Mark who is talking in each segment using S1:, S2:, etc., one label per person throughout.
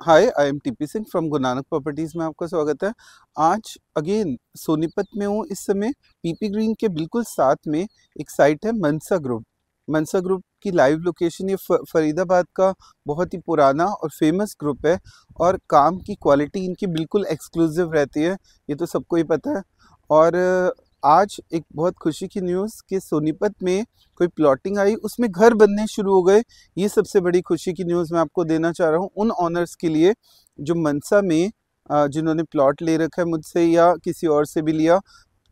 S1: Hi, I am TP Singh from Guru Nanak properties में आपका स्वागत है। आज अगेन सोनीपत में हूँ इस समय। पीपी ग्रीन के बिल्कुल साथ में एक साइट है मनसा ग्रुप। मनसा ग्रुप की लाइव लोकेशन ये फरीदाबाद का बहुत ही पुराना और फेमस ग्रुप है और काम की क्वालिटी इनकी बिल्कुल एक्सक्लूसिव रहती है, ये तो सबको ही पता है। और आज एक बहुत खुशी की न्यूज़ कि सोनीपत में कोई प्लॉटिंग आई, उसमें घर बनने शुरू हो गए। ये सबसे बड़ी खुशी की न्यूज़ मैं आपको देना चाह रहा हूँ उन ऑनर्स के लिए जो मनसा में जिन्होंने प्लॉट ले रखा है मुझसे या किसी और से भी लिया,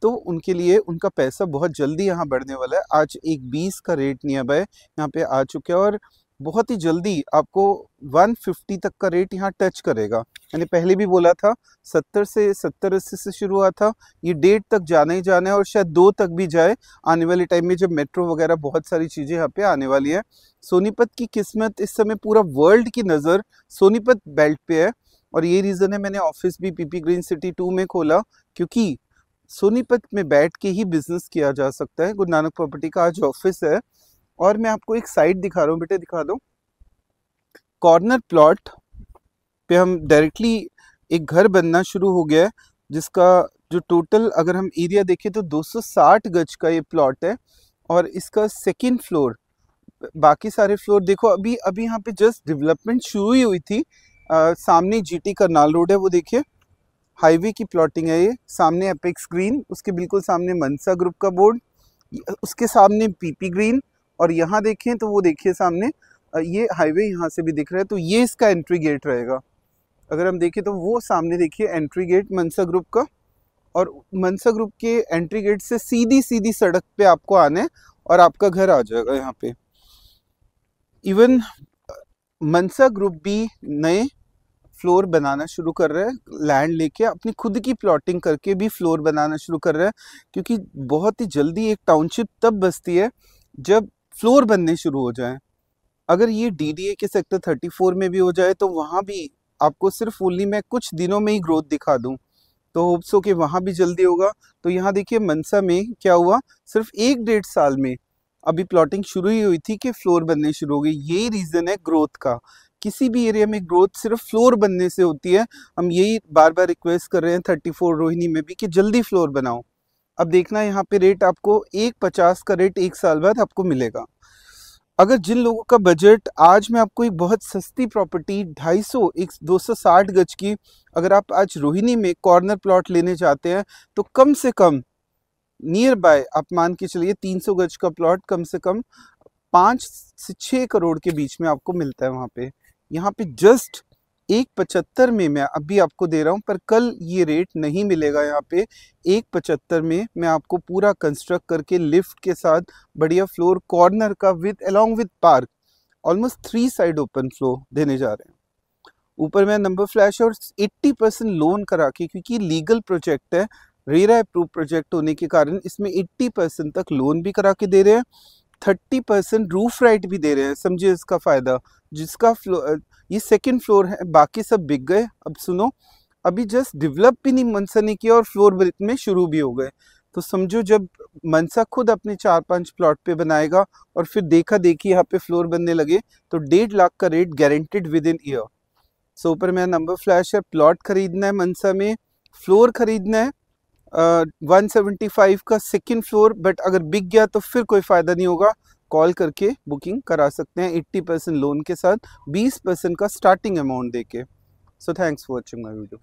S1: तो उनके लिए उनका पैसा बहुत जल्दी यहाँ बढ़ने वाला है। आज 1.20 का रेट नियर बाय यहाँ पे आ चुका है और बहुत ही जल्दी आपको 150 तक का रेट यहाँ टच करेगा। मैंने पहले भी बोला था 70 से 70-80 से शुरू हुआ था, ये 1.5 तक जाना ही जाना है और शायद 2 तक भी जाए आने वाले टाइम में, जब मेट्रो वगैरह बहुत सारी चीज़ें यहाँ पे आने वाली है। सोनीपत की किस्मत, इस समय पूरा वर्ल्ड की नज़र सोनीपत बेल्ट पे है और ये रीज़न है मैंने ऑफिस भी पीपी ग्रीन सिटी 2 में खोला, क्योंकि सोनीपत में बैठ के ही बिजनेस किया जा सकता है। गुरु नानक प्रॉपर्टी का आज ऑफिस है और मैं आपको एक साइट दिखा रहा हूँ, बेटे दिखा दो। कॉर्नर प्लॉट पे हम डायरेक्टली एक घर बनना शुरू हो गया है, जिसका जो टोटल अगर हम एरिया देखें तो 260 गज का ये प्लॉट है और इसका सेकंड फ्लोर, बाकी सारे फ्लोर देखो अभी अभी यहाँ पे जस्ट डेवलपमेंट शुरू ही हुई थी। सामने जीटी करनाल रोड है, वो देखिए हाईवे की प्लॉटिंग है ये। सामने एपेक्स ग्रीन, उसके बिल्कुल सामने मनसा ग्रुप का बोर्ड, उसके सामने पीपी ग्रीन, और यहाँ देखें तो वो देखिए सामने ये हाईवे यहाँ से भी दिख रहा है, तो ये इसका एंट्री गेट रहेगा। अगर हम देखें तो वो सामने देखिए एंट्री गेट मनसा ग्रुप का, और मनसा ग्रुप के एंट्री गेट से सीधी सीधी सड़क पे आपको आना है और आपका घर आ जाएगा यहाँ पे। इवन मनसा ग्रुप भी नए फ्लोर बनाना शुरू कर रहा है, लैंड लेके अपनी खुद की प्लॉटिंग करके भी फ्लोर बनाना शुरू कर रहा है, क्योंकि बहुत ही जल्दी एक टाउनशिप तब बसती है जब फ्लोर बनने शुरू हो जाए। अगर ये डीडीए के सेक्टर 34 में भी हो जाए तो वहाँ भी आपको सिर्फ ओनली मैं कुछ दिनों में ही ग्रोथ दिखा दूँ, तो होप्स हो कि वहाँ भी जल्दी होगा। तो यहाँ देखिए मनसा में क्या हुआ, सिर्फ 1-1.5 साल में अभी प्लॉटिंग शुरू ही हुई थी कि फ्लोर बनने शुरू हो गई। यही रीज़न है ग्रोथ का, किसी भी एरिया में ग्रोथ सिर्फ फ्लोर बनने से होती है। हम यही बार बार रिक्वेस्ट कर रहे हैं 34 रोहिणी में भी कि जल्दी फ्लोर बनाओ। अब देखना यहाँ पे रेट आपको 1.50 का रेट 1 साल बाद आपको मिलेगा। अगर जिन लोगों का बजट, आज मैं आपको एक बहुत सस्ती प्रॉपर्टी 260 गज की, अगर आप आज रोहिणी में कॉर्नर प्लॉट लेने जाते हैं तो कम से कम नियर बाय आप मान के चलिए 300 गज का प्लॉट कम से कम 5 से 6 करोड़ के बीच में आपको मिलता है वहाँ पे। यहाँ पे जस्ट 1.75 में मैं अभी आपको दे रहा हूँ, पर कल ये रेट नहीं मिलेगा। यहाँ पे 1.75 में मैं आपको पूरा कंस्ट्रक्ट करके लिफ्ट के साथ बढ़िया फ्लोर कॉर्नर का with along with park almost 3 side open flow देने जा रहे हैं। ऊपर में नंबर फ्लैश और 80% लोन करा के, क्योंकि लीगल प्रोजेक्ट है, रेरा अप्रूव प्रोजेक्ट होने के कारण इसमें 80% तक लोन भी करा के दे रहे हैं, 30% रूफ राइट भी दे रहे हैं। समझिए इसका फ़ायदा, जिसका ये सेकंड फ्लोर है, बाकी सब बिक गए। अब सुनो, अभी जस्ट डेवलप भी नहीं मनसा ने किया और फ्लोर में शुरू भी हो गए। तो समझो जब मनसा खुद अपने 4-5 प्लॉट पे बनाएगा और फिर देखा देखी यहाँ पे फ्लोर बनने लगे तो 1.5 लाख का rate guaranteed within year. So ऊपर मेरा नंबर फ्लैश है, प्लॉट खरीदना है मनसा में, फ्लोर खरीदना है 175 का सेकंड फ्लोर, बट अगर बिक गया तो फिर कोई फ़ायदा नहीं होगा। कॉल करके बुकिंग करा सकते हैं 80% लोन के साथ, 20% का स्टार्टिंग अमाउंट देके। So thanks for watching my video.